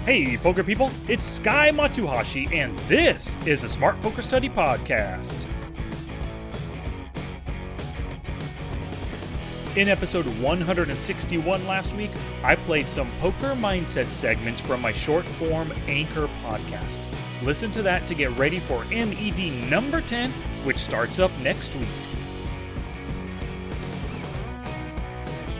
Hey, poker people, it's Sky Matsuhashi, and this is the Smart Poker Study Podcast. In episode 161 last week, I played some poker mindset segments from my short-form Anchor podcast. Listen to that to get ready for MED number 10, which starts up next week.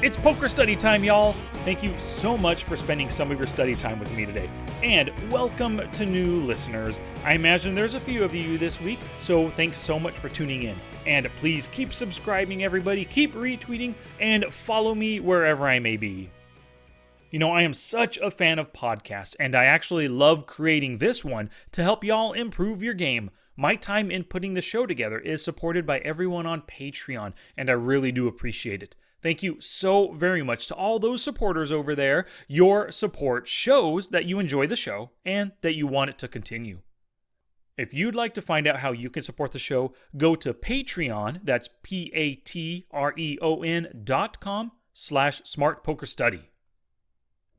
It's poker study time, y'all! Thank you so much for spending some of your study time with me today. And welcome to new listeners. I imagine there's a few of you this week, so thanks so much for tuning in. And please keep subscribing, everybody, keep retweeting, and follow me wherever I may be. You know, I am such a fan of podcasts, and I actually love creating this one to help y'all improve your game. My time in putting the show together is supported by everyone on Patreon, and I really do appreciate it. Thank you so very much to all those supporters over there. Your support shows that you enjoy the show and that you want it to continue. If you'd like to find out how you can support the show, go to Patreon, that's patreon.com/smartpokerstudy.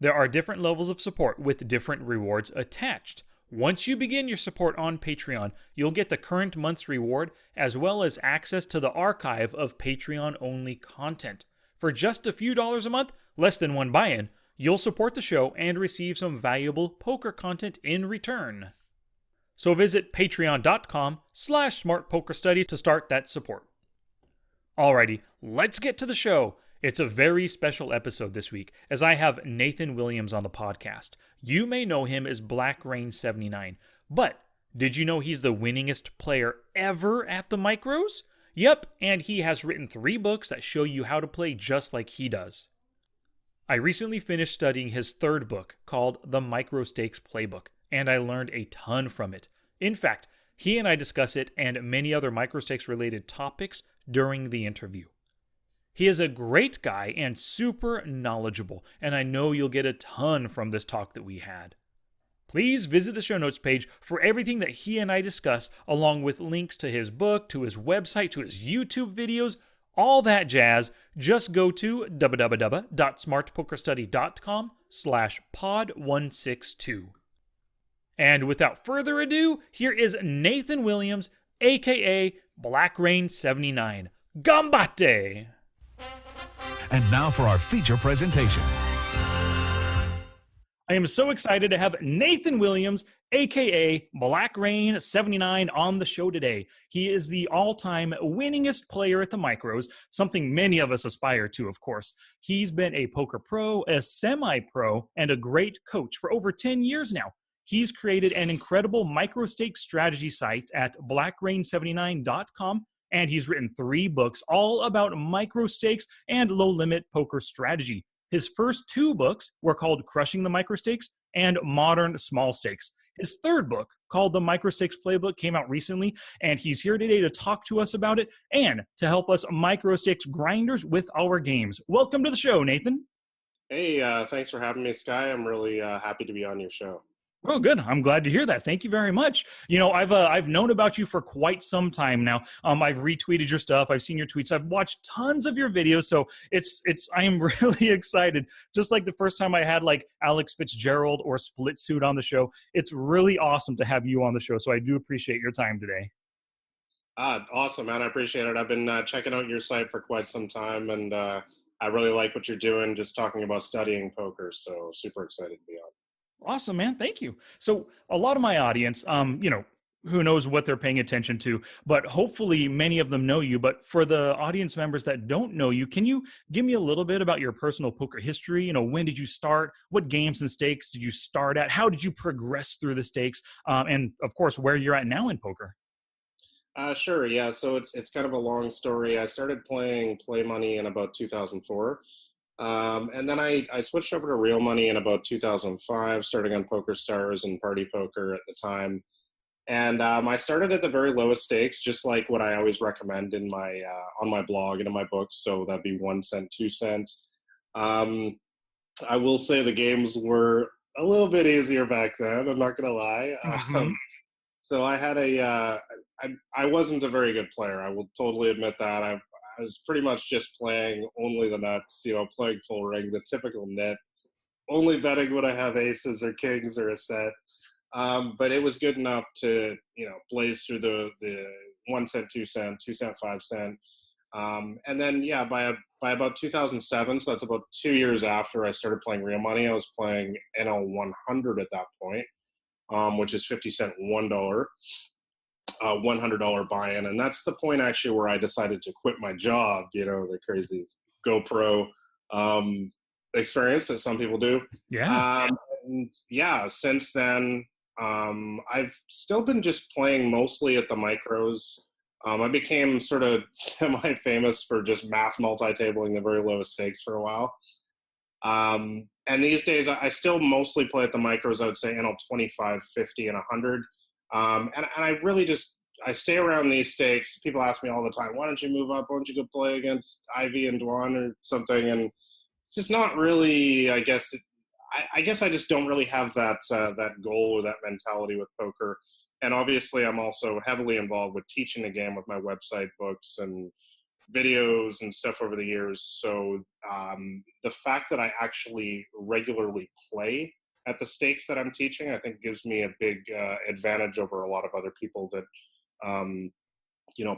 There are different levels of support with different rewards attached. Once you begin your support on Patreon, you'll get the current month's reward as well as access to the archive of Patreon-only content. For just a few dollars a month, less than one buy-in, you'll support the show and receive some valuable poker content in return. So visit patreon.com/smartpokerstudy to start that support. Alrighty, let's get to the show. It's a very special episode this week, as I have Nathan Williams on the podcast. You may know him as BlackRain79, but did you know he's the winningest player ever at the micros? Yep, and he has written 3 books that show you how to play just like he does. I recently finished studying his 3rd book, called The Micro Stakes Playbook, and I learned a ton from it. In fact, he and I discuss it and many other microstakes related topics during the interview. He is a great guy and super knowledgeable, and I know you'll get a ton from this talk that we had. Please visit the show notes page for everything that he and I discuss, along with links to his book, to his website, to his YouTube videos, all that jazz. Just go to www.smartpokerstudy.com/pod162. And without further ado, here is Nathan Williams, aka BlackRain79. Gambate! And now for our feature presentation. I am so excited to have Nathan Williams, aka BlackRain79, on the show today. He is the all-time winningest player at the micros, something many of us aspire to, of course. He's been a poker pro, a semi-pro, and a great coach for over 10 years now. He's created an incredible micro-stake strategy site at blackrain79.com, and he's written 3 books all about micro stakes and low-limit poker strategy. His first 2 books were called Crushing the Micro Stakes and Modern Small Stakes. His 3rd book, called The Micro Stakes Playbook, came out recently, and he's here today to talk to us about it and to help us micro stakes grinders with our games. Welcome to the show, Nathan. Hey, thanks for having me, Sky. I'm really happy to be on your show. Oh, good. I'm glad to hear that. Thank you very much. You know, I've known about you for quite some time now. I've retweeted your stuff. I've seen your tweets. I've watched tons of your videos. So I am really excited. Just like the first time I had like Alex Fitzgerald or Split Suit on the show. It's really awesome to have you on the show. So I do appreciate your time today. Awesome, man. I appreciate it. I've been checking out your site for quite some time, and I really like what you're doing, just talking about studying poker. So super excited to be on. Awesome, man. Thank you. So a lot of my audience, who knows what they're paying attention to, but hopefully many of them know you. But for the audience members that don't know you, can you give me a little bit about your personal poker history? You know, when did you start? What games and stakes did you start at? How did you progress through the stakes? And of course, where you're at now in poker. Sure. Yeah. So it's kind of a long story. I started playing play money in about 2004. And then I switched over to real money in about 2005, starting on Poker Stars and Party Poker at the time. And I started at the very lowest stakes, just like what I always recommend in my on my blog and in my books. So that'd be 1 cent, 2 cents. I will say the games were a little bit easier back then. I'm not gonna lie. So I had I wasn't a very good player. I will totally admit that. I was pretty much just playing only the nuts, playing full ring, the typical nit. only betting when I have aces or kings or a set. But it was good enough to, blaze through the 1 cent, 2 cent, 2 cent, 5 cent. And then, yeah, by about 2007, so that's about 2 years after I started playing real money, I was playing NL 100 at that point, which is 50 cent, $1, $100 buy-in. And that's the point actually where I decided to quit my job, the crazy GoPro experience that some people do. Yeah. And yeah, since then, I've still been just playing mostly at the micros. I became sort of semi-famous for just mass multi-tabling the very lowest stakes for a while. And these days, I still mostly play at the micros. I would say NL 25, 50, and 100. And I really I stay around these stakes. People ask me all the time, why don't you move up? Why don't you go play against Ivy and Dwan or something? And it's just not really, I guess I just don't really have that goal or that mentality with poker. And obviously, I'm also heavily involved with teaching the game with my website, books, and videos and stuff over the years. So the fact that I actually regularly play at the stakes that I'm teaching, I think gives me a big advantage over a lot of other people that,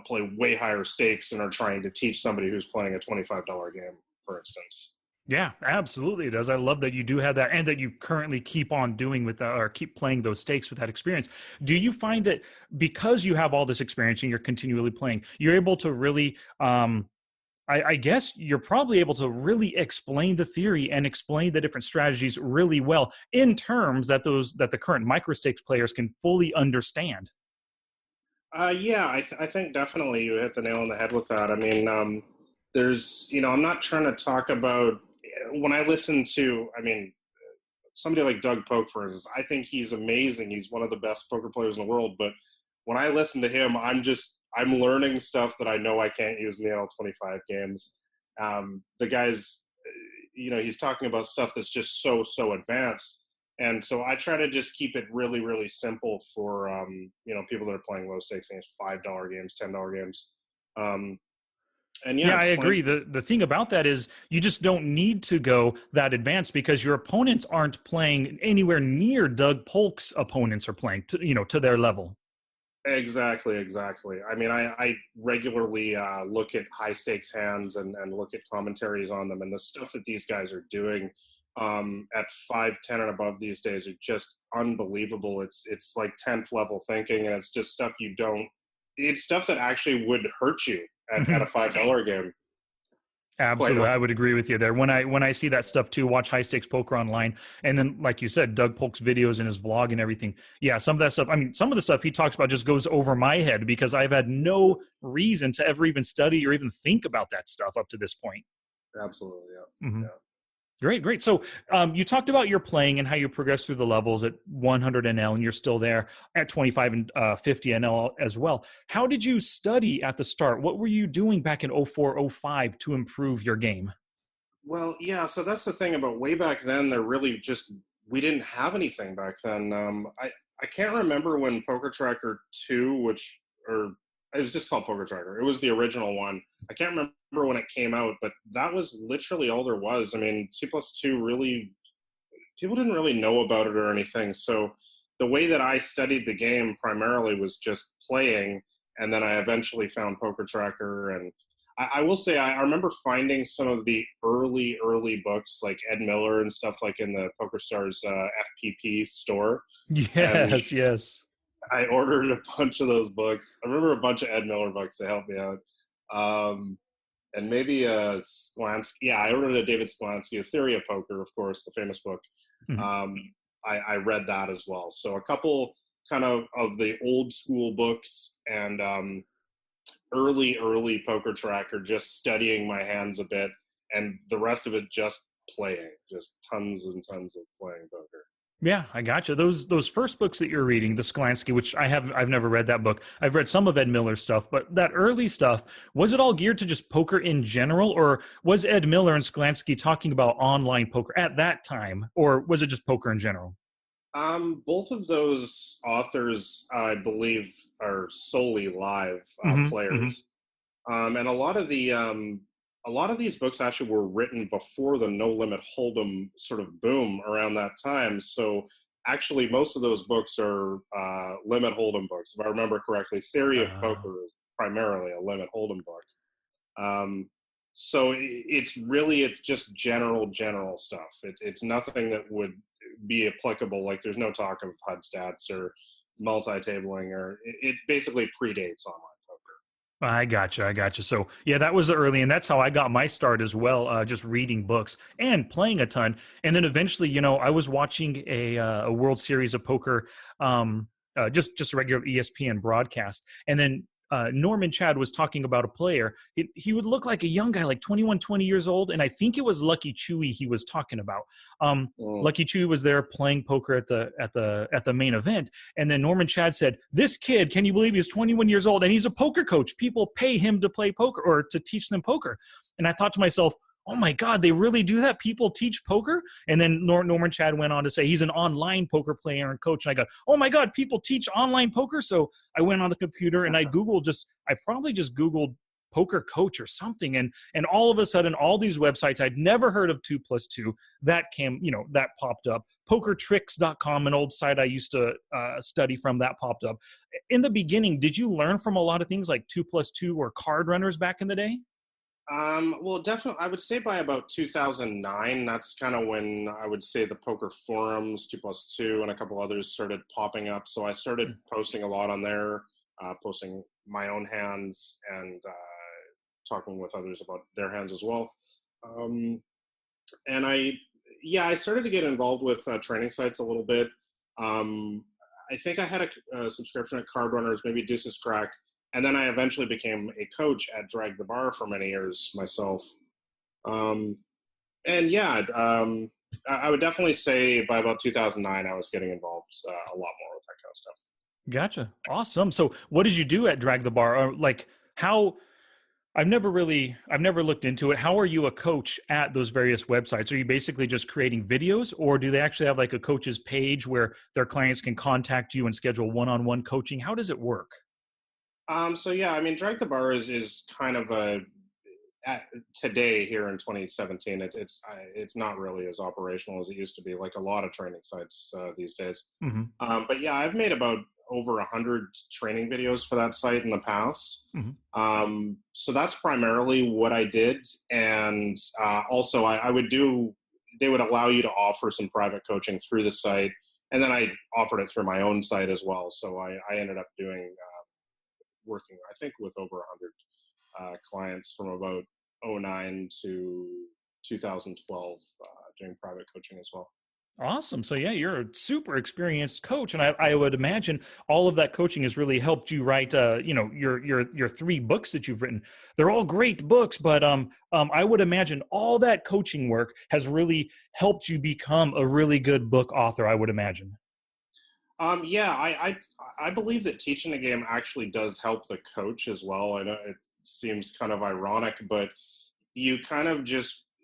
play way higher stakes and are trying to teach somebody who's playing a $25 game, for instance. Yeah, absolutely it does. I love that you do have that and that you currently keep on doing with that or keep playing those stakes with that experience. Do you find that because you have all this experience and you're continually playing, you're able to really, I guess you're probably able to really explain the theory and explain the different strategies really well in terms that the current micro stakes players can fully understand? Yeah, I think definitely you hit the nail on the head with that. I mean, there's, I'm not trying to talk about, when I listen to, somebody like Doug Polk, for instance, I think he's amazing. He's one of the best poker players in the world. But when I listen to him, I'm learning stuff that I know I can't use in the L25 games. The guy's, he's talking about stuff that's just so advanced. And so I try to just keep it really, really simple for, people that are playing low stakes games, $5 games, $10 games. And Yeah, I explain. agree. The thing about that is you just don't need to go that advanced because your opponents aren't playing anywhere near Doug Polk's opponents are playing to their level. Exactly. I mean, I regularly look at high stakes hands and look at commentaries on them, and the stuff that these guys are doing at 5, 10 and above these days are just unbelievable. It's like 10th level thinking, and it's just stuff it's stuff that actually would hurt you at a $5 game. Absolutely, I would agree with you there. When I see that stuff too, watch high stakes poker online, and then like you said, Doug Polk's videos and his vlog and everything. Yeah, some of that stuff. I mean, some of the stuff he talks about just goes over my head because I've had no reason to ever even study or even think about that stuff up to this point. Absolutely, yeah. Mm-hmm. Yeah. Great. So you talked about your playing and how you progress through the levels at 100 NL, and you're still there at 25 and 50 NL as well. How did you study at the start? What were you doing back in 04, 05 to improve your game? Well, yeah, so that's the thing about way back then. We didn't have anything back then. I can't remember when Poker Tracker 2, or it was just called Poker Tracker. It was the original one. I can't remember when it came out, but that was literally all there was. I mean, 2+2 really, people didn't really know about it or anything. So the way that I studied the game primarily was just playing, and then I eventually found Poker Tracker. And I will say I remember finding some of the early books like Ed Miller and stuff like in the PokerStars FPP store. Yes. I ordered a bunch of those books. I remember a bunch of Ed Miller books to help me out. And maybe Sklansky. Yeah, I ordered a David Sklansky, A Theory of Poker, of course, the famous book. Mm-hmm. I read that as well. So a couple kind of the old school books and early Poker Tracker, just studying my hands a bit, and the rest of it just playing, just tons and tons of playing poker. Yeah, I gotcha. Those first books that you're reading, the Skolansky, which I've never read that book. I've read some of Ed Miller's stuff, but that early stuff, was it all geared to just poker in general, or was Ed Miller and Skolansky talking about online poker at that time, or was it just poker in general? Both of those authors, I believe, are solely live players. And a lot of a lot of these books actually were written before the No Limit Hold'em sort of boom around that time. So actually, most of those books are limit Hold'em books. If I remember correctly, Theory of Poker is primarily a limit Hold'em book. So it's just general stuff. It's nothing that would be applicable. Like there's no talk of HUD stats or multi-tabling, or it basically predates online poker. I gotcha. So yeah, that was the early, and that's how I got my start as well. Just reading books and playing a ton, and then eventually, I was watching a World Series of Poker, just a regular ESPN broadcast, and then Norman Chad was talking about a player. He would look like a young guy, like 21, 20 years old, and I think it was Lucky Chewy he was talking about. Lucky Chewy was there playing poker at the main event, and then Norman Chad said, "This kid, can you believe he's 21 years old and he's a poker coach? People pay him to play poker or to teach them poker." And I thought to myself, oh my God, they really do that? People teach poker? And then Norman Chad went on to say he's an online poker player and coach. And I go, oh my God, people teach online poker? So I went on the computer and I probably just Googled poker coach or something. And all of a sudden, all these websites I'd never heard of 2+2, that popped up. Pokertricks.com, an old site I used to study from, that popped up. In the beginning, did you learn from a lot of things like 2+2 or card runners back in the day? Well, definitely, I would say by about 2009, that's kind of when I would say the poker forums, 2+2, and a couple others started popping up. So I started posting a lot on there, posting my own hands and talking with others about their hands as well. And I started to get involved with training sites a little bit. I think I had a subscription at Card Runners, maybe Deuces Crack. And then I eventually became a coach at Drag the Bar for many years myself. I would definitely say by about 2009, I was getting involved a lot more with that kind of stuff. Gotcha. Awesome. So what did you do at Drag the Bar? I've never looked into it. How are you a coach at those various websites? Are you basically just creating videos, or do they actually have like a coach's page where their clients can contact you and schedule one-on-one coaching? How does it work? Drag the Bar is kind of today here in 2017. It's not really as operational as it used to be, like a lot of training sites these days. Mm-hmm. I've made about over 100 training videos for that site in the past. Mm-hmm. So that's primarily what I did, and also I would do. They would allow you to offer some private coaching through the site, and then I offered it through my own site as well. So I ended up working, I think, with over 100 clients from about 2009 to 2012, doing private coaching as well. Awesome. So yeah, you're a super experienced coach, and I would imagine all of that coaching has really helped you write, your 3 books that you've written. They're all great books, but I would imagine all that coaching work has really helped you become a really good book author, I would imagine. I believe that teaching the game actually does help the coach as well. I know it seems kind of ironic, but you kind of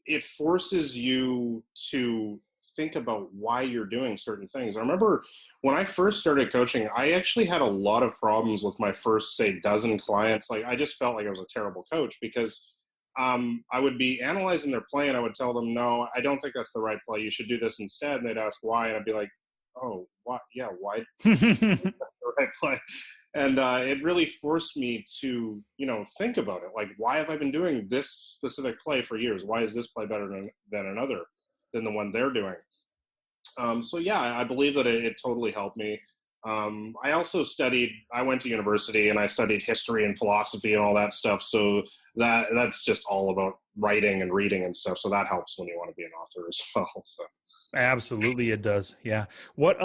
it forces you to think about why you're doing certain things. I remember when I first started coaching, I actually had a lot of problems with my first, say, dozen clients. Like, I just felt like I was a terrible coach because I would be analyzing their play and I would tell them, no, I don't think that's the right play. You should do this instead. And they'd ask why. And I'd be like, oh, what? Yeah, why? The right play. And it really forced me to, think about it. Like, why have I been doing this specific play for years? Why is this play better than the one they're doing? I believe that it totally helped me. I also I went to university and I studied history and philosophy and all that stuff. So that's just all about writing and reading and stuff. So that helps when you want to be an author as well. So. Absolutely, it does. Yeah. What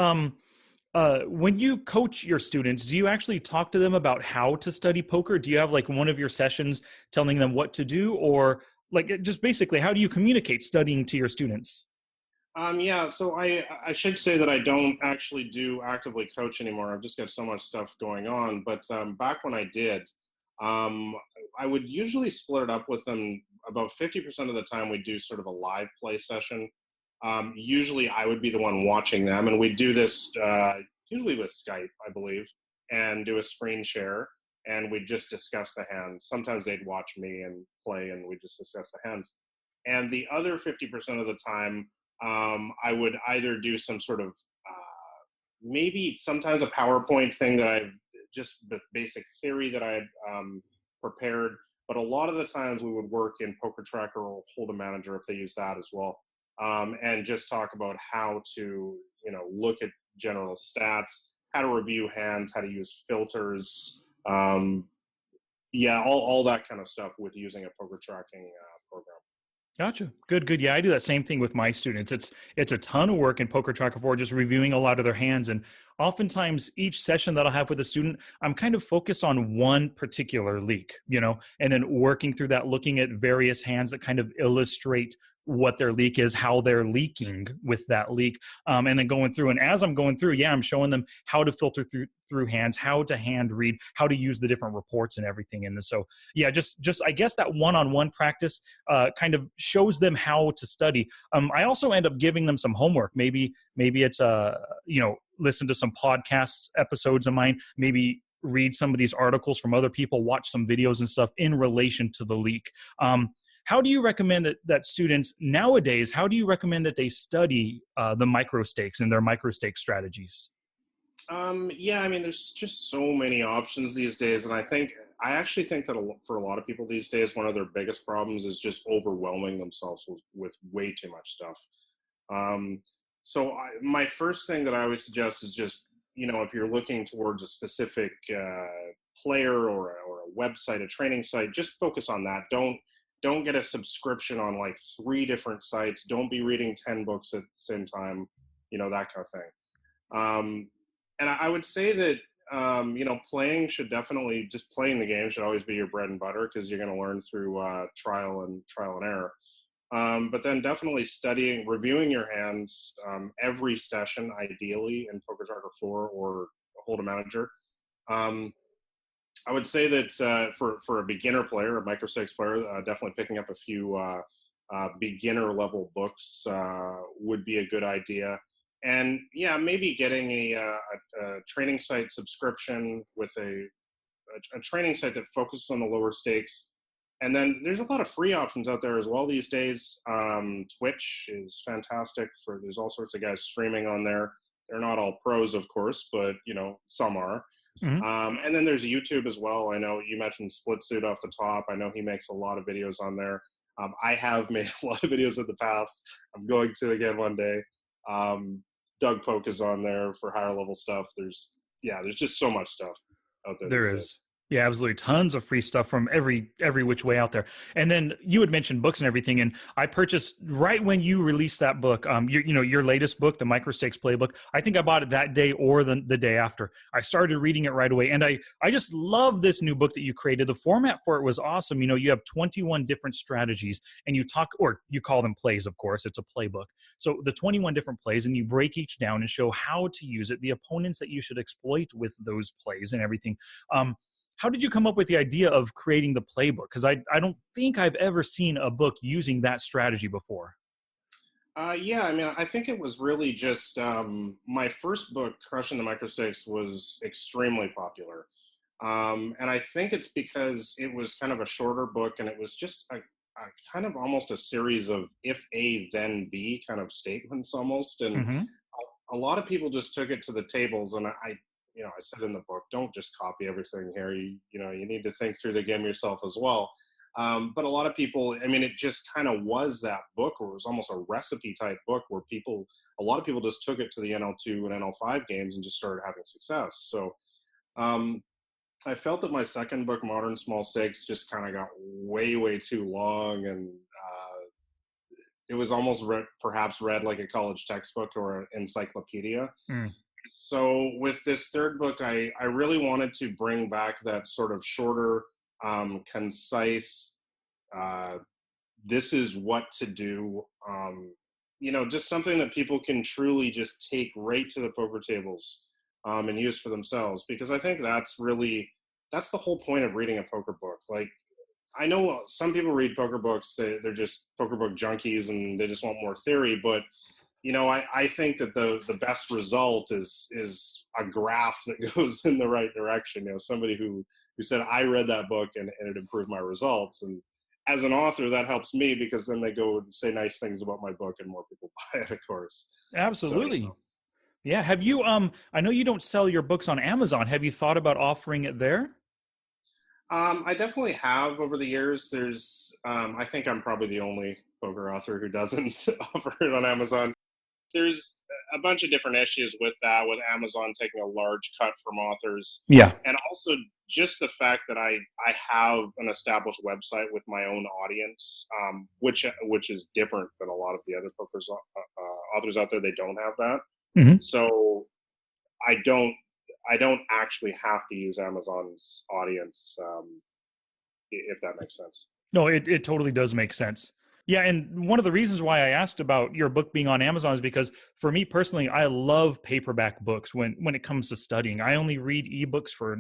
when you coach your students, do you actually talk to them about how to study poker? Do you have like one of your sessions telling them what to do, or like just basically how do you communicate studying to your students? So I should say that I don't actually do actively coach anymore. I've just got so much stuff going on. But back when I did, I would usually split it up with them. About 50% of the time, we do sort of a live play session. Usually I would be the one watching them, and we do this usually with Skype, I believe, and do a screen share. and we'd just discuss the hands. Sometimes they'd watch me and play, and we'd just discuss the hands. And the other 50% of the time, I would either do some sort of maybe sometimes a PowerPoint thing that I've just the basic theory that I had prepared. But a lot of the times we would work in Poker Tracker or Hold a Manager if they use that as well, and just talk about how to look at general stats, how to review hands, how to use filters, all that kind of stuff with using a poker tracking program. Gotcha. Good. Yeah, I do that same thing with my students. It's a ton of work in Poker Tracker 4, just reviewing a lot of their hands. And oftentimes each session that I'll have with a student, I'm kind of focused on one particular leak, and then working through that, looking at various hands that kind of illustrate what their leak is, how they're leaking with that leak, and then going through. And as I'm going through, I'm showing them how to filter through hands, how to hand read, how to use the different reports and everything. And so, just I guess that one-on-one practice kind of shows them how to study. I also end up giving them some homework. Maybe it's listen to some podcasts episodes of mine. Maybe read some of these articles from other people, watch some videos and stuff in relation to the leak. How do you recommend that students nowadays, how do you recommend that they study the micro stakes and their micro stake strategies? There's just so many options these days. And I actually think that for a lot of people these days, one of their biggest problems is just overwhelming themselves with way too much stuff. My first thing that I always suggest is just, if you're looking towards a specific player or a website, a training site, just focus on that. Don't get a subscription on like 3 different sites. Don't be reading 10 books at the same time, that kind of thing. And I would say that, playing the game should always be your bread and butter, because you're going to learn through trial and error. But then definitely reviewing your hands every session, ideally in Poker Tracker 4 or Hold a Manager. I would say that for a beginner player, a micro stakes player, definitely picking up a few beginner level books would be a good idea. And maybe getting a training site subscription with a training site that focuses on the lower stakes. And then there's a lot of free options out there as well these days. Twitch is fantastic. There's all sorts of guys streaming on there. They're not all pros, of course, but some are. Mm-hmm. And then there's YouTube as well. I know you mentioned Split Suit off the top. I know he makes a lot of videos on there. I have made a lot of videos in the past. I'm going to again one day. Doug Polk is on there for higher level stuff. There's just so much stuff out there. There is. Yeah, absolutely. Tons of free stuff from every which way out there. And then you had mentioned books and everything, and I purchased right when you released that book, your latest book, the Micro Stakes Playbook. I think I bought it that day or the day after. I started reading it right away, and I just love this new book that you created. The format for it was awesome. You have 21 different strategies, and you call them plays, of course. It's a playbook. So the 21 different plays, and you break each down and show how to use it, the opponents that you should exploit with those plays and everything. How did you come up with the idea of creating the playbook? Because I don't think I've ever seen a book using that strategy before. I think it was really just my first book, Crushing the Micro Stakes, was extremely popular. And I think it's because it was kind of a shorter book, and it was just a kind of almost a series of if A, then B kind of statements almost. And mm-hmm. a lot of people just took it to the tables, and I said in the book, don't just copy everything here. You need to think through the game yourself as well. But a lot of people, it just kind of was that book, or it was almost a recipe type book where a lot of people just took it to the NL2 and NL5 games and just started having success. So I felt that my second book, Modern Small Stakes, just kind of got way, way too long. And it was almost perhaps read like a college textbook or an encyclopedia. Mm. So with this third book, I really wanted to bring back that sort of shorter, concise, this is what to do, just something that people can truly just take right to the poker tables and use for themselves. Because I think that's the whole point of reading a poker book. Like, I know some people read poker books, they're just poker book junkies and they just want more theory, but I think that the best result is a graph that goes in the right direction. Somebody who who said, I read that book and it improved my results. And as an author, that helps me because then they go and say nice things about my book and more people buy it, of course. Absolutely. So, Yeah. Have you, I know you don't sell your books on Amazon. Have you thought about offering it there? I definitely have over the years. There's, I think I'm probably the only poker author who doesn't offer it on Amazon. There's a bunch of different issues with that, with Amazon taking a large cut from authors, Yeah. and also just the fact that I have an established website with my own audience, which is different than a lot of the other authors out there. They don't have that, Mm-hmm. so I don't actually have to use Amazon's audience, if that makes sense. No, it totally does make sense. Yeah, and one of the reasons why I asked about your book being on Amazon is because for me personally, I love paperback books when it comes to studying. I only read ebooks for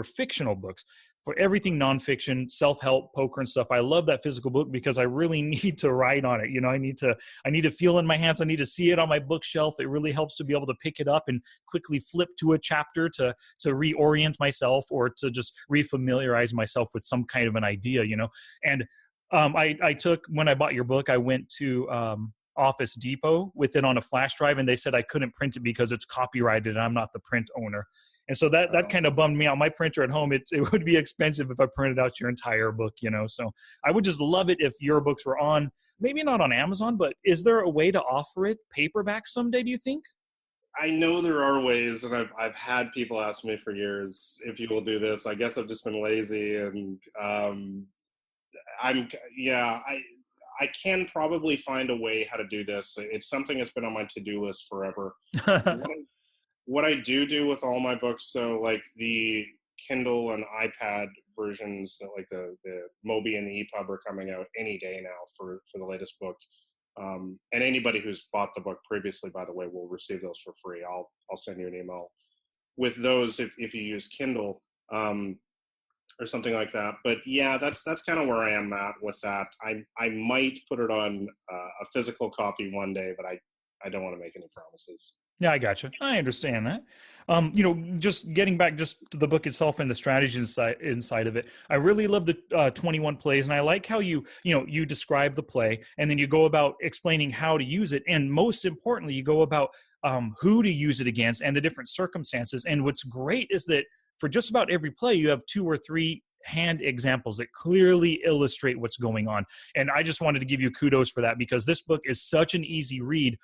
fictional books. For everything nonfiction, self-help, poker and stuff. I love that physical book because I really need to write on it. I need to feel in my hands. I need to see it on my bookshelf. It really helps to be able to pick it up and quickly flip to a chapter to reorient myself or to just refamiliarize myself with some kind of an idea, And I took, when I bought your book, I went to Office Depot with it on a flash drive, and they said I couldn't print it because it's copyrighted and I'm not the print owner. And so that kind of bummed me out. My printer at home, it would be expensive if I printed out your entire book, So I would just love it if your books were on, maybe not on Amazon, but is there a way to offer it paperback someday, do you think? I know there are ways, and I've had people ask me for years if you will do this. I guess I've just been lazy, and I can probably find a way how to do this. It's something that's been on my to-do list forever. What I do with all my books, though, like the Kindle and iPad versions, that like the Mobi and the EPUB are coming out any day now for the latest book. And anybody who's bought the book previously, by the way, will receive those for free. I'll send you an email with those if you use Kindle. Or something like that. But yeah, that's kind of where I am at with that. I might put it on a physical copy one day, but I don't want to make any promises. Yeah, I gotcha. I understand that. Just getting back just to the book itself and the strategy inside of it, I really love the 21 plays, and I like how you describe the play, and then you go about explaining how to use it, and most importantly, you go about who to use it against and the different circumstances. And what's great is that for just about every play, you have 2 or 3 hand examples that clearly illustrate what's going on. And I just wanted to give you kudos for that because this book is such an easy read.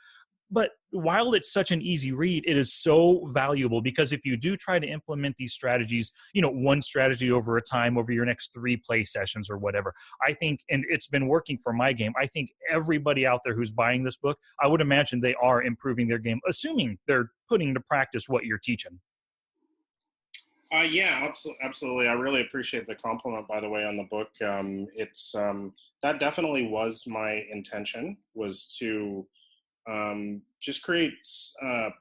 But while it's such an easy read, it is so valuable because if you do try to implement these strategies, one strategy over a time over your next 3 play sessions or whatever, I think, and it's been working for my game, I think everybody out there who's buying this book, I would imagine they are improving their game, assuming they're putting into practice what you're teaching. Yeah, absolutely. I really appreciate the compliment, by the way, on the book. It's that definitely was my intention, was to just create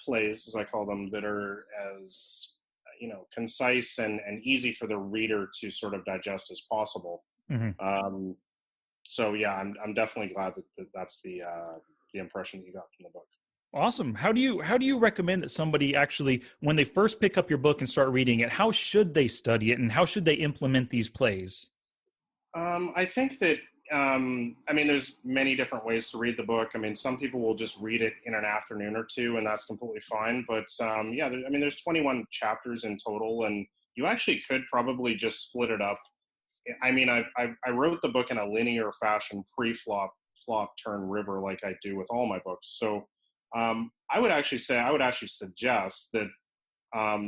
plays, as I call them, that are as concise and easy for the reader to sort of digest as possible. Mm-hmm. So yeah, I'm definitely glad that's the impression you got from the book. Awesome. How do you recommend that somebody actually, when they first pick up your book and start reading it, how should they study it and how should they implement these plays? I think that there's many different ways to read the book. Some people will just read it in an afternoon or two, and that's completely fine. But there's 21 chapters in total, and you actually could probably just split it up. I wrote the book in a linear fashion, pre-flop, flop, turn, river, like I do with all my books. So I would actually suggest that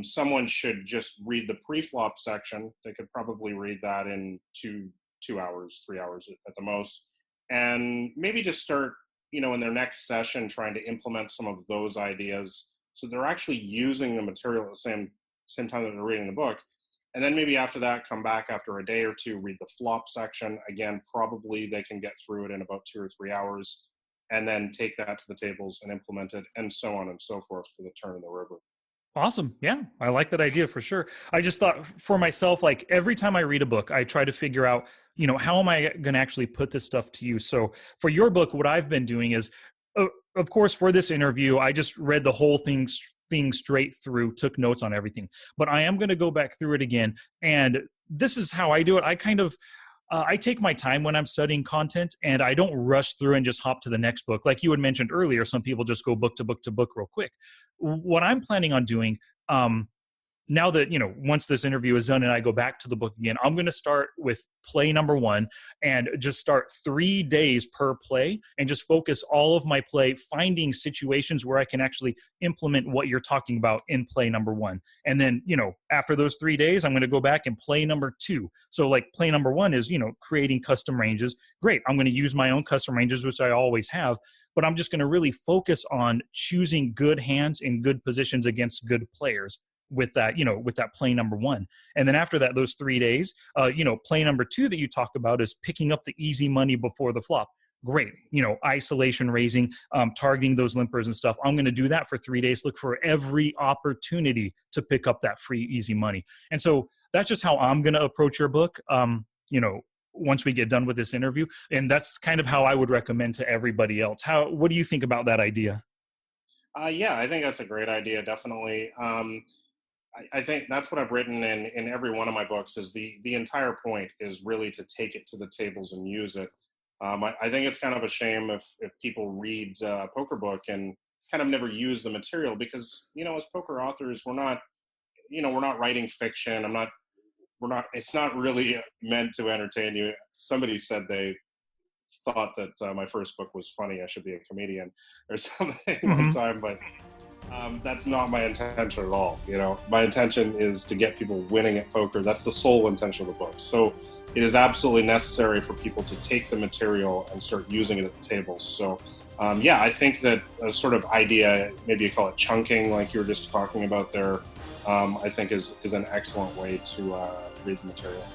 someone should just read the pre-flop section. They could probably read that in 2 hours, 3 hours at the most, and maybe just start, in their next session, trying to implement some of those ideas. So they're actually using the material at the same time that they're reading the book. And then maybe after that, come back after a day or two, read the flop section. Again, probably they can get through it in about 2 or 3 hours, and then take that to the tables and implement it, and so on and so forth for the turn of the river. Awesome. Yeah, I like that idea for sure. I just thought for myself, like every time I read a book, I try to figure out, how am I going to actually put this stuff to use? So for your book, what I've been doing is, of course, for this interview, I just read the whole thing thing straight through, took notes on everything. But I am going to go back through it again. And this is how I do it. I take my time when I'm studying content, and I don't rush through and just hop to the next book. Like you had mentioned earlier, some people just go book to book to book real quick. What I'm planning on doing, now that, once this interview is done and I go back to the book again, I'm going to start with play number 1 and just start 3 days per play and just focus all of my play, finding situations where I can actually implement what you're talking about in play number 1. And then, after those 3 days, I'm going to go back and play number 2. So like play number 1 is, creating custom ranges. Great. I'm going to use my own custom ranges, which I always have, but I'm just going to really focus on choosing good hands in good positions against good players with that, with that play number 1. And then after that, those 3 days, play number 2 that you talk about is picking up the easy money before the flop. Great. Isolation raising, targeting those limpers and stuff. I'm going to do that for 3 days. Look for every opportunity to pick up that free, easy money. And so that's just how I'm going to approach your book. Once we get done with this interview, and that's kind of how I would recommend to everybody else. What do you think about that idea? Yeah, I think that's a great idea. Definitely. I think that's what I've written in every one of my books is the entire point is really to take it to the tables and use it. I think it's kind of a shame if people read a poker book and kind of never use the material because, as poker authors, we're not writing fiction. It's not really meant to entertain you. Somebody said they thought that my first book was funny. I should be a comedian or something one time, but that's not my intention at all. My intention is to get people winning at poker. That's the sole intention of the book. So it is absolutely necessary for people to take the material and start using it at the table. So I think that a sort of idea, maybe you call it chunking, like you were just talking about there, I think is an excellent way to read the material.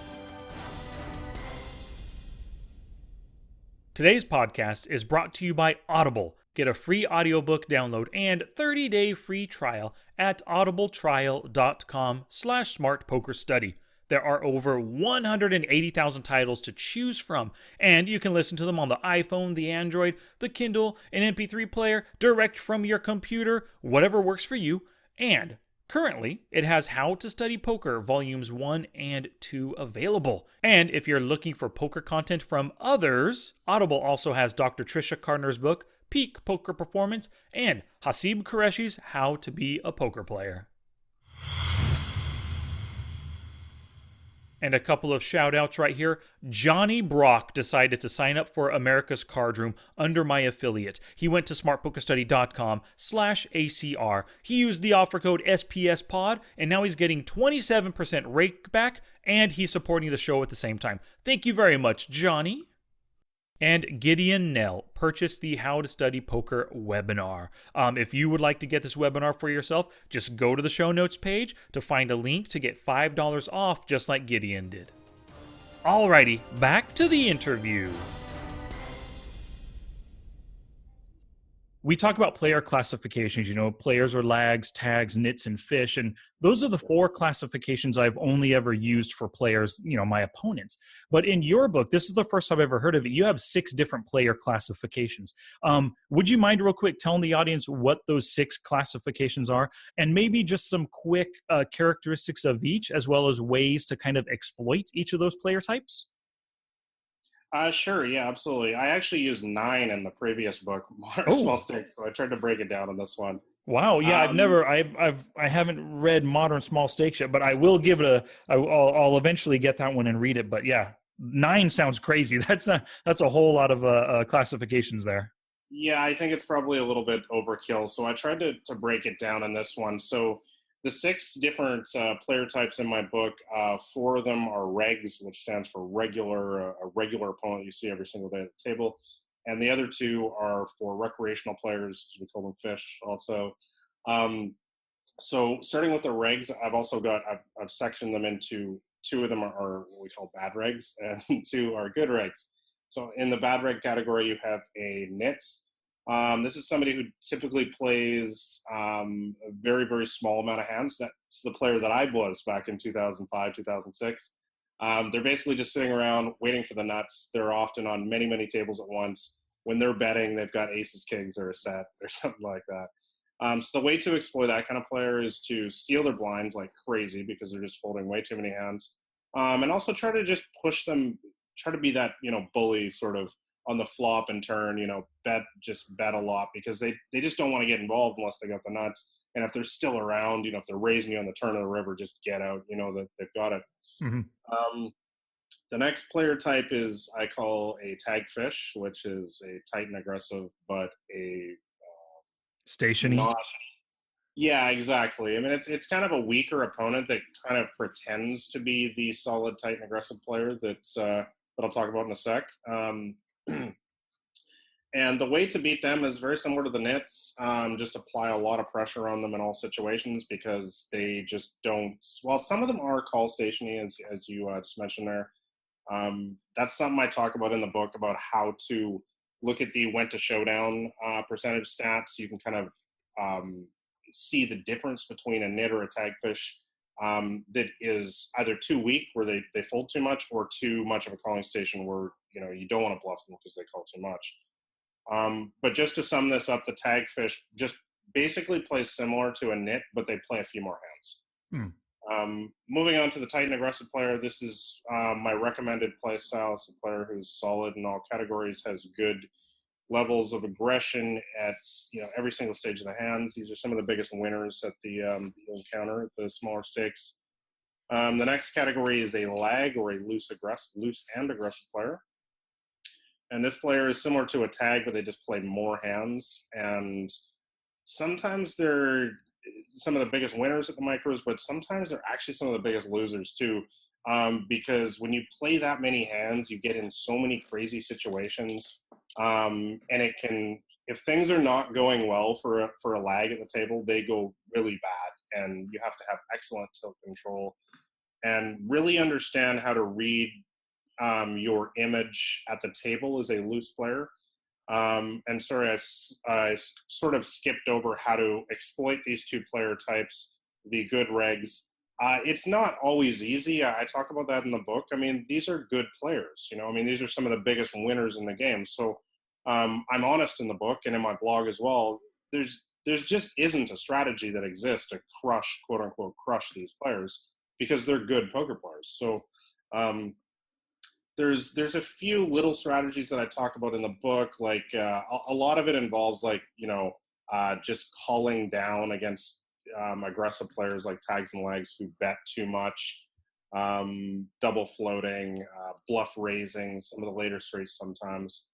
Today's podcast is brought to you by Audible. Get a free audiobook download and 30-day free trial at audibletrial.com/smartpokerstudy. There are over 180,000 titles to choose from, and you can listen to them on the iPhone, the Android, the Kindle, an MP3 player, direct from your computer, whatever works for you. And currently, it has How to Study Poker Volumes 1 and 2 available. And if you're looking for poker content from others, Audible also has Dr. Trisha Cardner's book, Peak Poker Performance, and Hasib Qureshi's How to Be a Poker Player. And a couple of shout outs right here. Johnny Brock decided to sign up for America's Card Room under my affiliate. He went to smartpokerstudy.com/ACR. He used the offer code SPSPOD, and now he's getting 27% rake back, and he's supporting the show at the same time. Thank you very much, Johnny. And Gideon Nell purchased the How to Study Poker webinar. If you would like to get this webinar for yourself, just go to the show notes page to find a link to get $5 off, just like Gideon did. Alrighty, back to the interview. We talk about player classifications, players are lags, tags, nits, and fish. And those are the 4 classifications I've only ever used for players, my opponents. But in your book, this is the first time I've ever heard of it. You have 6 different player classifications. Would you mind real quick telling the audience what those 6 classifications are? And maybe just some quick characteristics of each, as well as ways to kind of exploit each of those player types? Sure. Yeah, absolutely. I actually used 9 in the previous book, Modern Small Stakes, so I tried to break it down in this one. Wow. Yeah, I haven't read Modern Small Stakes yet, but I will give it I'll eventually get that one and read it. But yeah, 9 sounds crazy. That's a whole lot of classifications there. Yeah, I think it's probably a little bit overkill. So I tried to break it down in this one. So the 6 different player types in my book, 4 of them are regs, which stands for a regular opponent you see every single day at the table. And the other 2 are for recreational players, as we call them fish also. So starting with the regs, I've sectioned them into 2 of them are what we call bad regs and 2 are good regs. So in the bad reg category, you have a nit. This is somebody who typically plays a very, very small amount of hands. That's the player that I was back in 2005, 2006. They're basically just sitting around waiting for the nuts. They're often on many, many tables at once. When they're betting, they've got aces, kings, or a set or something like that. So the way to exploit that kind of player is to steal their blinds like crazy because they're just folding way too many hands, and also try to just push them, try to be that bully sort of on the flop and turn, bet a lot because they just don't want to get involved unless they got the nuts. And if they're still around, if they're raising you on the turn of the river, just get out. That they've got it. Mm-hmm. The next player type is I call a tag fish, which is a tight and aggressive, but a Stationing. not. Yeah, exactly. I mean, it's kind of a weaker opponent that kind of pretends to be the solid, tight, and aggressive player that I'll talk about in a sec. And the way to beat them is very similar to the nits. Just apply a lot of pressure on them in all situations because they just don't. Well, some of them are call stationing, as you just mentioned there. That's something I talk about in the book about how to look at the went to showdown percentage stats. You can kind of see the difference between a nit or a tagfish that is either too weak where they fold too much or too much of a calling station where you don't want to bluff them because they call too much. But just to sum this up, the tagfish just basically plays similar to a nit, but they play a few more hands. Moving on to the tight and aggressive player, this is my recommended play style. It's a player who's solid in all categories, has good levels of aggression at every single stage of the hand. These are some of the biggest winners at the you'll encounter at the smaller stakes. The next category is a lag or a loose and aggressive player. And this player is similar to a tag, but they just play more hands. And sometimes they're some of the biggest winners at the micros, but sometimes they're actually some of the biggest losers too. Because when you play that many hands, you get in so many crazy situations. And it can, if things are not going well for a lag at the table, they go really bad. And you have to have excellent tilt control and really understand how to read your image at the table as a loose player. And sorry, I sort of skipped over how to exploit these two player types, the good regs. It's not always easy. I talk about that in the book. I mean, these are good players. These are some of the biggest winners in the game. So I'm honest in the book and in my blog as well. There's just isn't a strategy that exists to crush, quote unquote, crush these players because they're good poker players. So there's a few little strategies that I talk about in the book. Like a lot of it involves just calling down against aggressive players like tags and legs who bet too much, double floating, bluff raising, some of the later straights sometimes.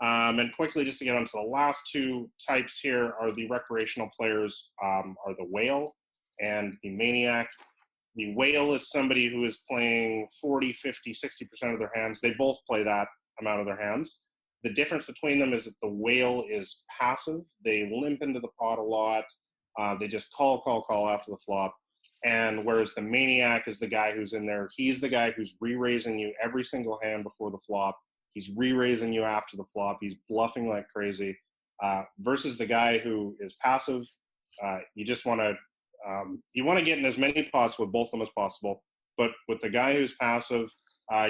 And quickly, just to get onto the last two types here, are the recreational players, are the whale and the maniac. The whale is somebody who is playing 40, 50, 60% of their hands. They both play that amount of their hands. The difference between them is that the whale is passive. They limp into the pot a lot. They just call after the flop. And whereas the maniac is the guy who's in there, he's the guy who's re-raising you every single hand before the flop. He's re-raising you after the flop. He's bluffing like crazy. Versus the guy who is passive, you just want to you want to get in as many pots with both of them as possible. But with the guy who's passive,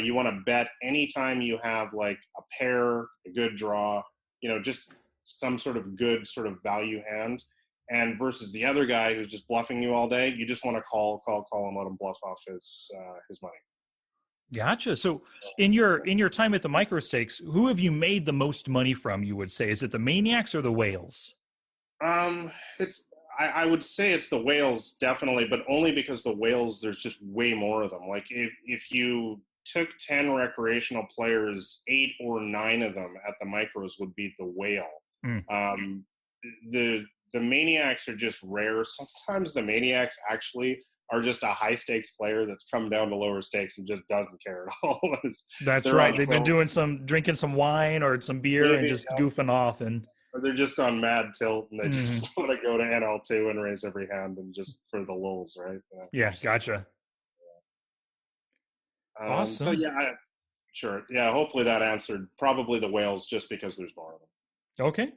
you want to bet anytime you have like a pair, a good draw, just some sort of good sort of value hand. And versus the other guy who's just bluffing you all day, you just want to call and let him bluff off his money. Gotcha. So in your time at the micro stakes, who have you made the most money from, you would say? Is it the maniacs or the whales? I would say it's the whales, definitely, but only because the whales, there's just way more of them. Like if you took 10 recreational players, 8 or 9 of them at the micros would be the whale. The maniacs are just rare. Sometimes the maniacs actually are just a high stakes player that's come down to lower stakes and just doesn't care at all. That's right. They've been drinking some wine or some beer and just goofing off, or they're just on mad tilt and they just want to go to NL2 and raise every hand and just for the lulz, right? Yeah, gotcha. Awesome. So yeah, sure. Yeah, hopefully that answered. Probably the whales, just because there's more of them. Okay.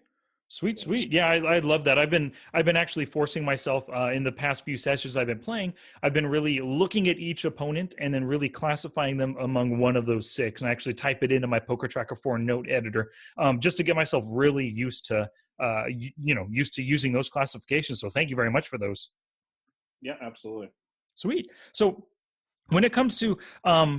Sweet. Yeah, I love that. I've been actually forcing myself in the past few sessions I've been playing. I've been really looking at each opponent and then really classifying them among one of those 6. And I actually type it into my Poker Tracker 4 note editor just to get myself really used to used to using those classifications. So thank you very much for those. Yeah, absolutely. Sweet. So when it comes to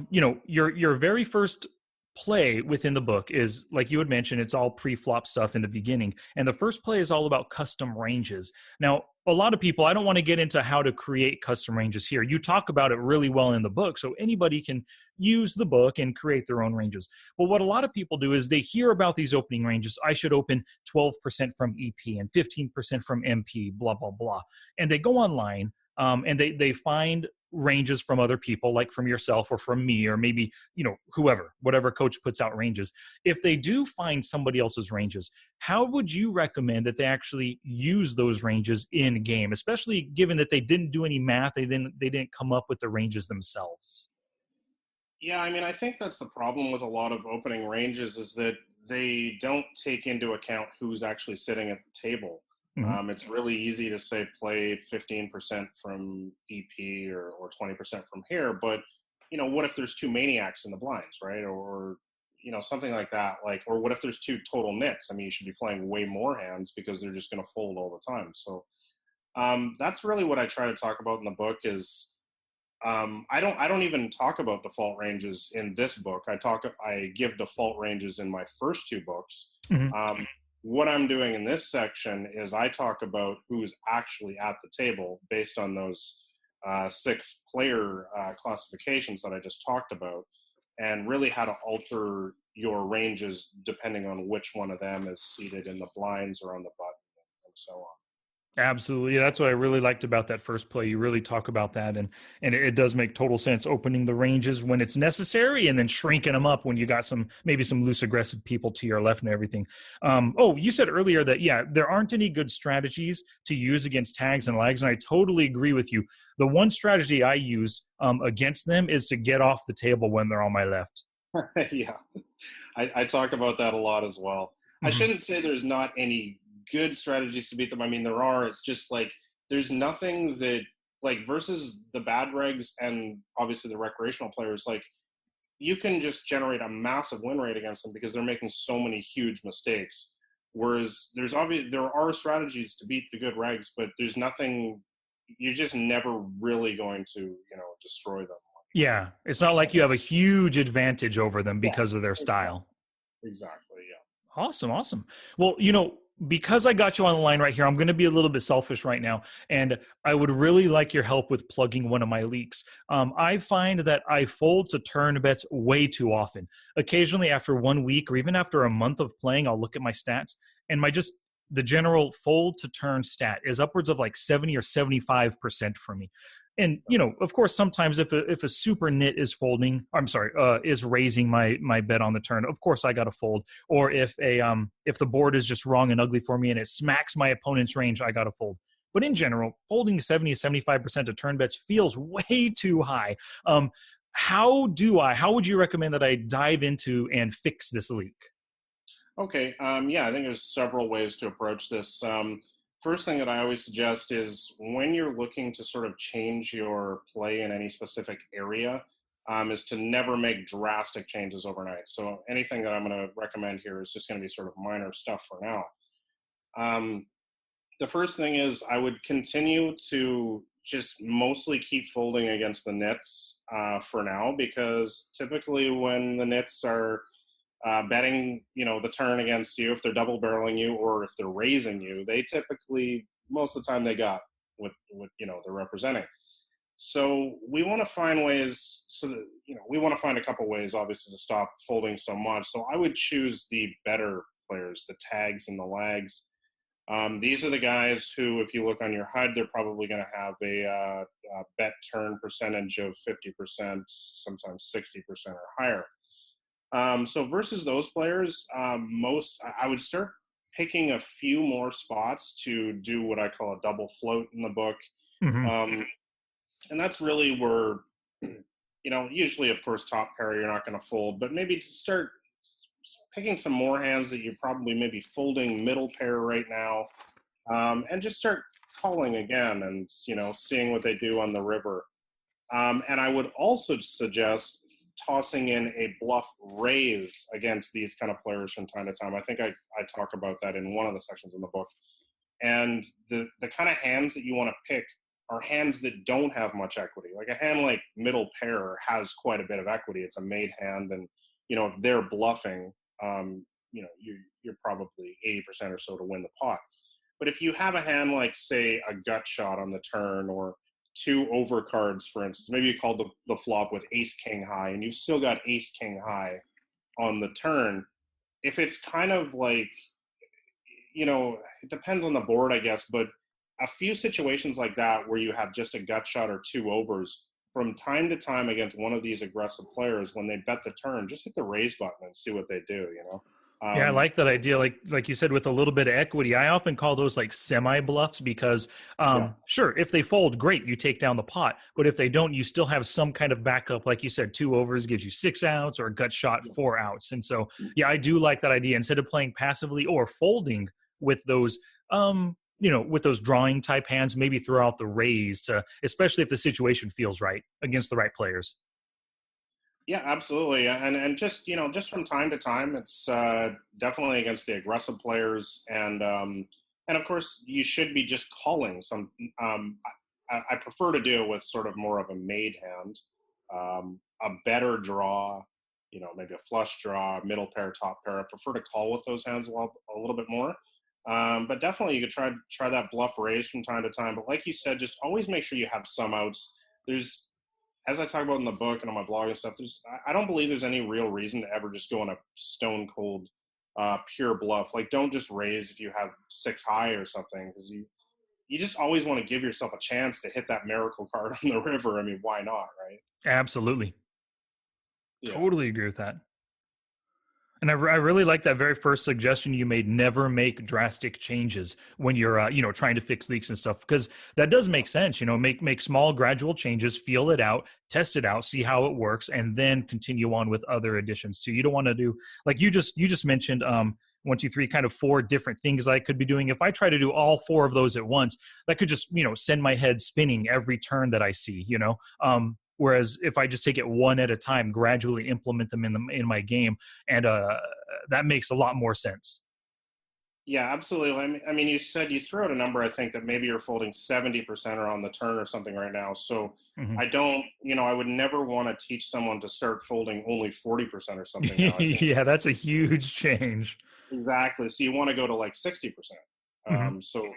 your very first play within the book is, like you had mentioned, it's all pre-flop stuff in the beginning, and the first play is all about custom ranges. Now, a lot of people, I don't want to get into how to create custom ranges here. You talk about it really well in the book, so anybody can use the book and create their own ranges. But what a lot of people do is they hear about these opening ranges. I should open 12% from EP and 15% from MP, blah blah blah, and they go online, and they find ranges from other people, like from yourself or from me, or maybe whatever coach puts out ranges. If they do find somebody else's ranges, how would you recommend that they actually use those ranges in game, especially given that they didn't do any math, they didn't come up with the ranges themselves? Yeah, I mean, I think that's the problem with a lot of opening ranges, is that they don't take into account who's actually sitting at the table. Mm-hmm. It's really easy to say play 15% from EP or 20% from here, but what if there's two maniacs in the blinds, right? Or something like that. Or what if there's two total nits? I mean, you should be playing way more hands because they're just going to fold all the time. So that's really what I try to talk about in the book. Is I don't even talk about default ranges in this book. I give default ranges in my first two books. Mm-hmm. What I'm doing in this section is I talk about who's actually at the table based on those 6 player classifications that I just talked about, and really how to alter your ranges depending on which one of them is seated in the blinds or on the button and so on. Absolutely. Yeah, that's what I really liked about that first play. You really talk about that, and it does make total sense, opening the ranges when it's necessary and then shrinking them up when you got maybe some loose aggressive people to your left and everything. You said earlier that, yeah, there aren't any good strategies to use against tags and lags, and I totally agree with you. The one strategy I use against them is to get off the table when they're on my left. Yeah, I talk about that a lot as well. Mm-hmm. I shouldn't say there's not any good strategies to beat them. I mean, there are. It's just there's nothing that, versus the bad regs and obviously the recreational players, you can just generate a massive win rate against them because they're making so many huge mistakes. Whereas there are strategies to beat the good regs, but there's nothing. You're just never really going to destroy them. Yeah, it's not like you have a huge advantage over them because of their style. Exactly. Yeah. Awesome. Well, because I got you on the line right here, I'm going to be a little bit selfish right now, and I would really like your help with plugging one of my leaks. I find that I fold to turn bets way too often. Occasionally, after 1 week or even after a month of playing, I'll look at my stats, and the general fold to turn stat is upwards of 70 or 75% for me. And of course, sometimes if a super nit is is raising my bet on the turn, of course I got to fold. Or if the board is just wrong and ugly for me and it smacks my opponent's range, I got to fold. But in general, folding 70 to 75% of turn bets feels way too high. How would you recommend that I dive into and fix this leak? Okay. Yeah, I think there's several ways to approach this. First thing that I always suggest is when you're looking to sort of change your play in any specific area, is to never make drastic changes overnight. So anything that I'm going to recommend here is just going to be sort of minor stuff for now. The first thing is I would continue to just mostly keep folding against the nits for now, because typically when the nits are betting, the turn against you, if they're double barreling you or if they're raising you, they typically, most of the time, they got what they're representing. So we want to find ways. We want to find a couple ways, obviously, to stop folding so much. So I would choose the better players, the tags and the lags. These are the guys who, if you look on your HUD, they're probably going to have a bet turn percentage of 50%, sometimes 60% or higher. So versus those players, I would start picking a few more spots to do what I call a double float in the book. Mm-hmm. And that's really where, usually, of course, top pair, you're not going to fold, but maybe to start picking some more hands that you're probably maybe folding middle pair right now, and just start calling again and, seeing what they do on the river. And I would also suggest tossing in a bluff raise against these kind of players from time to time. I think I talk about that in one of the sections in the book. And the kind of hands that you want to pick are hands that don't have much equity. Like a hand like middle pair has quite a bit of equity. It's a made hand, and if they're bluffing, you're probably 80% or so to win the pot. But if you have a hand like, say, a gut shot on the turn, or two overcards, for instance, maybe you called the flop with ace king high, and you've still got ace king high on the turn. If it's kind of like, it depends on the board, I guess, but a few situations like that where you have just a gut shot or two overs, from time to time against one of these aggressive players, when they bet the turn, just hit the raise button and see what they do, Yeah, I like that idea. Like you said, with a little bit of equity, I often call those like semi bluffs because, sure, if they fold, great, you take down the pot. But if they don't, you still have some kind of backup. Like you said, two overs gives you 6 outs, or a gut shot 4 outs. And so, yeah, I do like that idea. Instead of playing passively or folding with those, with those drawing type hands, maybe throw out the raise to, especially if the situation feels right against the right players. Yeah, absolutely, and just from time to time, it's definitely against the aggressive players, and of course you should be just calling some. I prefer to do it with sort of more of a made hand, a better draw, maybe a flush draw, middle pair, top pair. I prefer to call with those hands a little bit more, but definitely you could try that bluff raise from time to time. But like you said, just always make sure you have some outs. As I talk about in the book and on my blog and stuff, I don't believe there's any real reason to ever just go on a stone cold, pure bluff. Like, don't just raise if you have 6 high or something, because you just always want to give yourself a chance to hit that miracle card on the river. I mean, why not, right? Absolutely. Yeah. Totally agree with that. And I really like that very first suggestion you made. Never make drastic changes when you're, trying to fix leaks and stuff, because that does make sense. Make small, gradual changes, feel it out, test it out, see how it works, and then continue on with other additions too. You don't want to do like you just mentioned. 1, 2, 3, kind of 4 different things I could be doing. If I try to do all 4 of those at once, that could just send my head spinning every turn that I see. Whereas if I just take it one at a time, gradually implement them in my game, and that makes a lot more sense. Yeah, absolutely. I mean, you said you threw out a number. I think that maybe you're folding 70% or on the turn or something right now. So Mm-hmm. I would never want to teach someone to start folding only 40% or something now. I think Yeah, that's a huge change. exactly. So you want to go to like 60%. Mm-hmm. So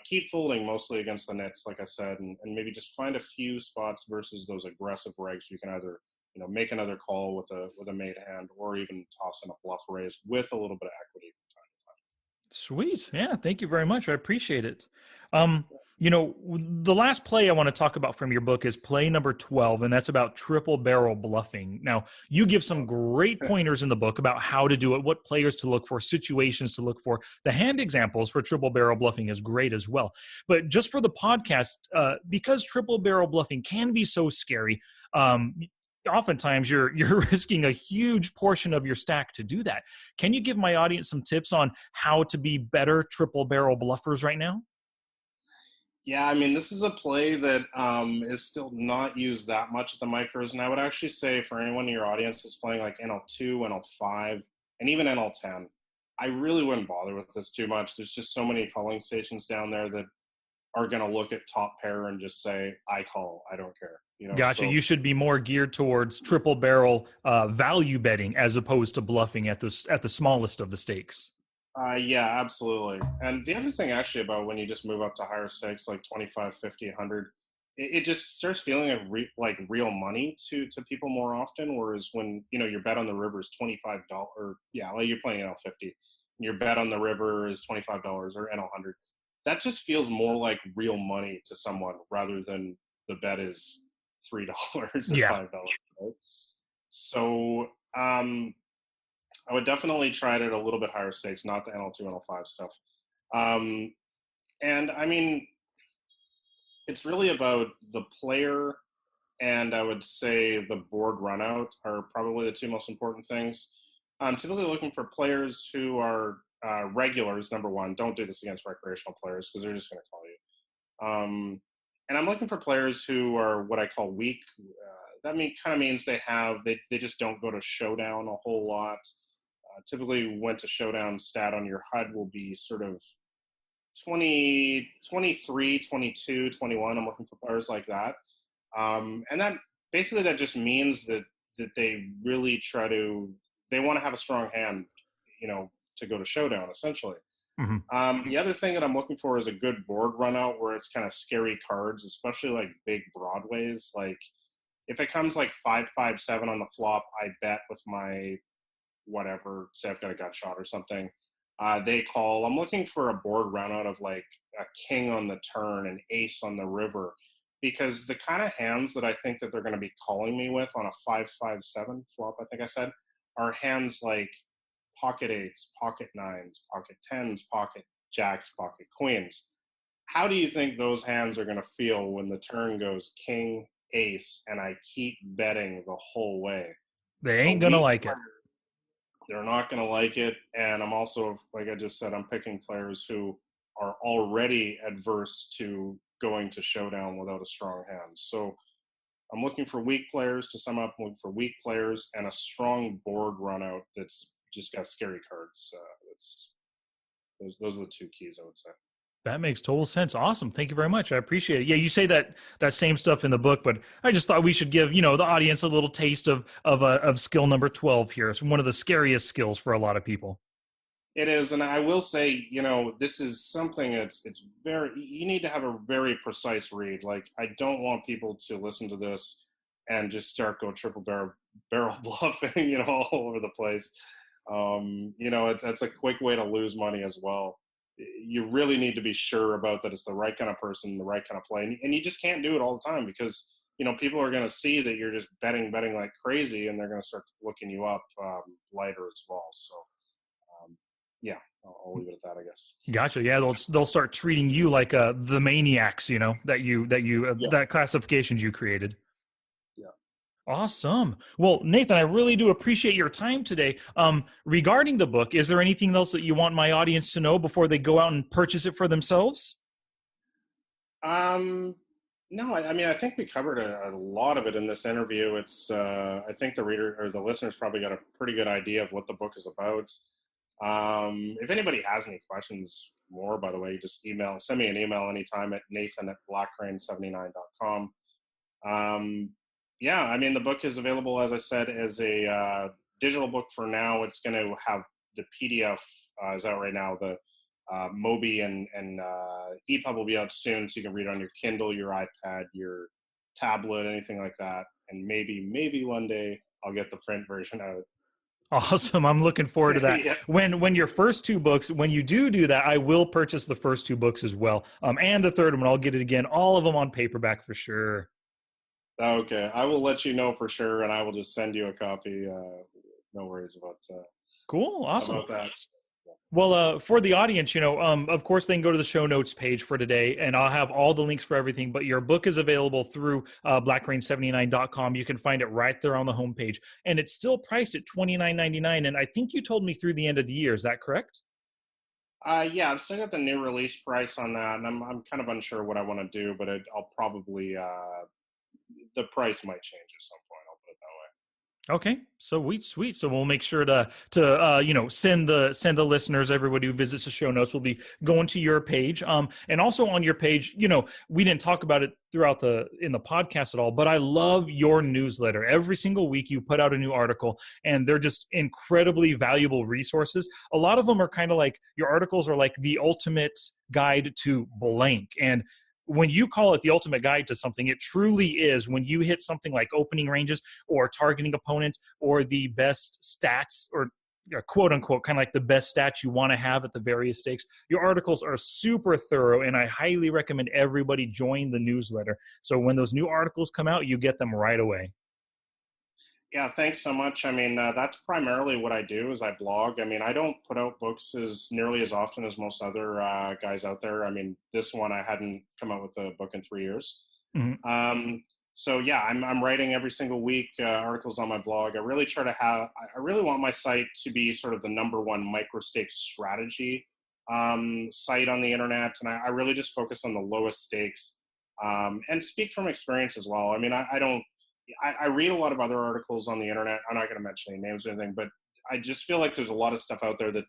keep folding mostly against the nets, like I said, and maybe just find a few spots versus those aggressive regs. You can either make another call with a made hand, or even toss in a bluff raise with a little bit of equity from time to time. Sweet. Yeah, thank you very much. I appreciate it. The last play I want to talk about from your book is play number 12, and that's about triple barrel bluffing. Now, you give some great pointers in the book about how to do it, what players to look for, situations to look for. The hand examples for triple barrel bluffing is great as well. But just for the podcast, because triple barrel bluffing can be so scary, oftentimes you're risking a huge portion of your stack to do that. Can you give my audience some tips on how to be better triple barrel bluffers right now? Yeah, I mean, this is a play that is still not used that much at the micros, and I would actually say for anyone in your audience that's playing like NL2, NL5, and even NL10, I really wouldn't bother with this too much. There's just so many calling stations down there that are going to look at top pair and just say, I call, I don't care. Gotcha. You should be more geared towards triple barrel value betting as opposed to bluffing at the smallest of the stakes. Yeah, absolutely. And the other thing actually about when you just move up to higher stakes, like 25, 50, 100, it just starts feeling like real money to people more often. Whereas when, your bet on the river is $25, like you're playing NL50, and your bet on the river is $25 or NL100, that just feels more like real money to someone rather than the bet is $3 or $5. Right? So, I would definitely try it at a little bit higher stakes, not the NL2, NL5 stuff. And I mean, it's really about the player, and I would say the board runout are probably the 2 most important things. I'm typically looking for players who are regulars, number one. Don't do this against recreational players because they're just going to call you. and I'm looking for players who are what I call weak. That kind of means they just don't go to showdown a whole lot. Typically, went to showdown stat on your HUD will be sort of 20, 23, 22, 21. I'm looking for players like that. And that just means that they really they want to have a strong hand, to go to showdown, essentially. The other thing that I'm looking for is a good board run out where it's kind of scary cards, especially like big broadways. Like if it comes like 5-5-7 on the flop, I bet with my whatever, say I've got a gut shot or something. They call. I'm looking for a board run out of like a king on the turn, an ace on the river, because the kind of hands that I think that they're going to be calling me with on a 5-5-7 flop, I think I said, are hands like pocket eights, pocket nines, pocket tens, pocket jacks, pocket queens. How do you think those hands are going to feel when the turn goes king, ace, and I keep betting the whole way? They ain't going to like it. They're not going to like it. And I'm also, like I just said, I'm picking players who are already adverse to going to showdown without a strong hand. So I'm looking for weak players. To sum up, I'm looking for weak players and a strong board run out that's just got scary cards. Those are the two keys, I would say. That makes total sense. Awesome. Thank you very much. I appreciate it. Yeah, you say that same stuff in the book, but I just thought we should give, the audience a little taste of skill number 12 here. It's one of the scariest skills for a lot of people. It is, and I will say, this is something it's very, you need to have a very precise read. Like, I don't want people to listen to this and just start go triple barrel bluffing, all over the place. It's a quick way to lose money as well. You really need to be sure about that it's the right kind of person, the right kind of play. And you just can't do it all the time because, people are going to see that you're just betting like crazy, and they're going to start looking you up lighter as well. So, yeah, I'll leave it at that, I guess. Gotcha. Yeah, they'll start treating you like the maniacs, that classifications you created. Yeah. Awesome. Well, Nathan, I really do appreciate your time today. Regarding the book, is there anything else that you want my audience to know before they go out and purchase it for themselves? No, I think we covered a lot of it in this interview. It's, I think the reader or the listeners probably got a pretty good idea of what the book is about. If anybody has any questions more, by the way, just send me an email anytime at Nathan@BlackRain79.com. The book is available, as I said, as a digital book for now. It's going to have the PDF is out right now. The Mobi and EPUB will be out soon, so you can read it on your Kindle, your iPad, your tablet, anything like that. And maybe one day I'll get the print version out. Awesome. I'm looking forward to that. Yeah. When your first two books, when you do that, I will purchase the first two books as well. And the third one, I'll get it again. All of them on paperback for sure. Okay. I will let you know for sure, and I will just send you a copy. No worries about cool. Awesome. about that. Well, for the audience, of course, they can go to the show notes page for today, and I'll have all the links for everything. But your book is available through BlackRain79.com. You can find it right there on the homepage, and it's still priced at $29.99. And I think you told me through the end of the year. Is that correct? Yeah, I've still got the new release price on that, and I'm kind of unsure what I want to do, but I'll probably the price might change at some point. I'll put it that way. Okay, sweet. So we'll make sure to send the listeners, everybody who visits the show notes, will be going to your page. And also on your page, we didn't talk about it in the podcast at all, but I love your newsletter. Every single week you put out a new article, and they're just incredibly valuable resources. A lot of them are kind of like, your articles are like the ultimate guide to blank. And when you call it the ultimate guide to something, it truly is. When you hit something like opening ranges or targeting opponents or the best stats, or quote unquote, kind of like the best stats you want to have at the various stakes, your articles are super thorough, and I highly recommend everybody join the newsletter. So when those new articles come out, you get them right away. Yeah, thanks so much. That's primarily what I do is I blog. I don't put out books as nearly as often as most other guys out there. This one, I hadn't come out with a book in 3 years. Mm-hmm. So yeah, I'm writing every single week articles on my blog. I really want my site to be sort of the number one micro-stakes strategy site on the internet. And I really just focus on the lowest stakes, and speak from experience as well. I mean, I read a lot of other articles on the internet. I'm not going to mention any names or anything, but I just feel like there's a lot of stuff out there that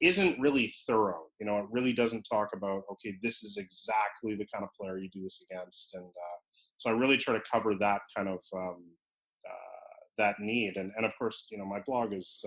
isn't really thorough. You know, it really doesn't talk about, okay, this is exactly the kind of player you do this against. And so I really try to cover that kind of that need. And of course, you know, my blog is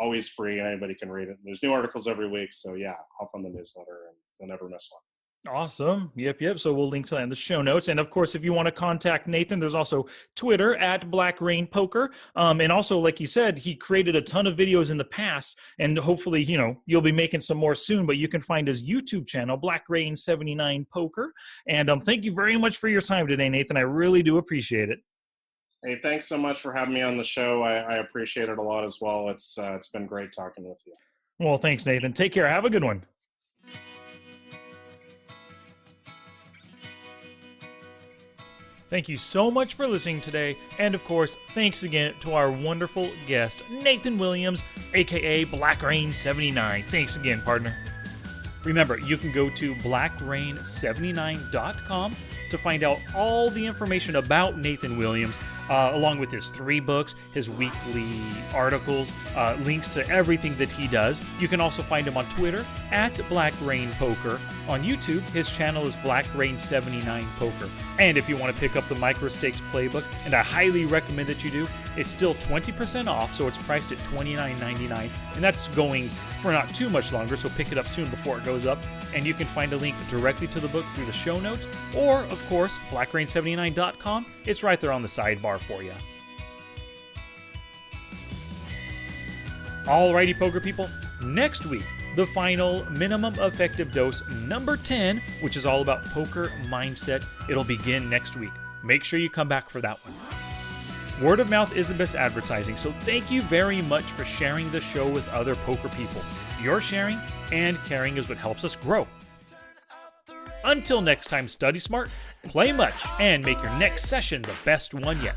always free and anybody can read it. There's new articles every week. So yeah, hop on the newsletter and you'll never miss one. Awesome. Yep. So we'll link to that in the show notes. And of course, if you want to contact Nathan, there's also Twitter at BlackRainPoker. And also, like you said, he created a ton of videos in the past, and hopefully, you know, you'll be making some more soon, but you can find his YouTube channel, BlackRain79 Poker. And thank you very much for your time today, Nathan. I really do appreciate it. Hey, thanks so much for having me on the show. I appreciate it a lot as well. It's been great talking with you. Well, thanks, Nathan. Take care. Have a good one. Thank you so much for listening today, and of course, thanks again to our wonderful guest, Nathan Williams, aka BlackRain79. Thanks again, partner. Remember, you can go to blackrain79.com to find out all the information about Nathan Williams, along with his 3 books, his weekly articles, links to everything that he does. You can also find him on Twitter at BlackRainPoker. On YouTube, his channel is BlackRain79Poker. And if you want to pick up the MicroStakes playbook, and I highly recommend that you do, it's still 20% off, so it's priced at $29.99, and that's going for not too much longer, so pick it up soon before it goes up. And you can find a link directly to the book through the show notes, or, of course, blackrain79.com. It's right there on the sidebar for you. Alrighty, poker people, next week, the final minimum effective dose number 10, which is all about poker mindset. It'll begin next week. Make sure you come back for that one. Word of mouth is the best advertising, so thank you very much for sharing the show with other poker people. Your sharing and caring is what helps us grow. Until next time, study smart, play much, and make your next session the best one yet.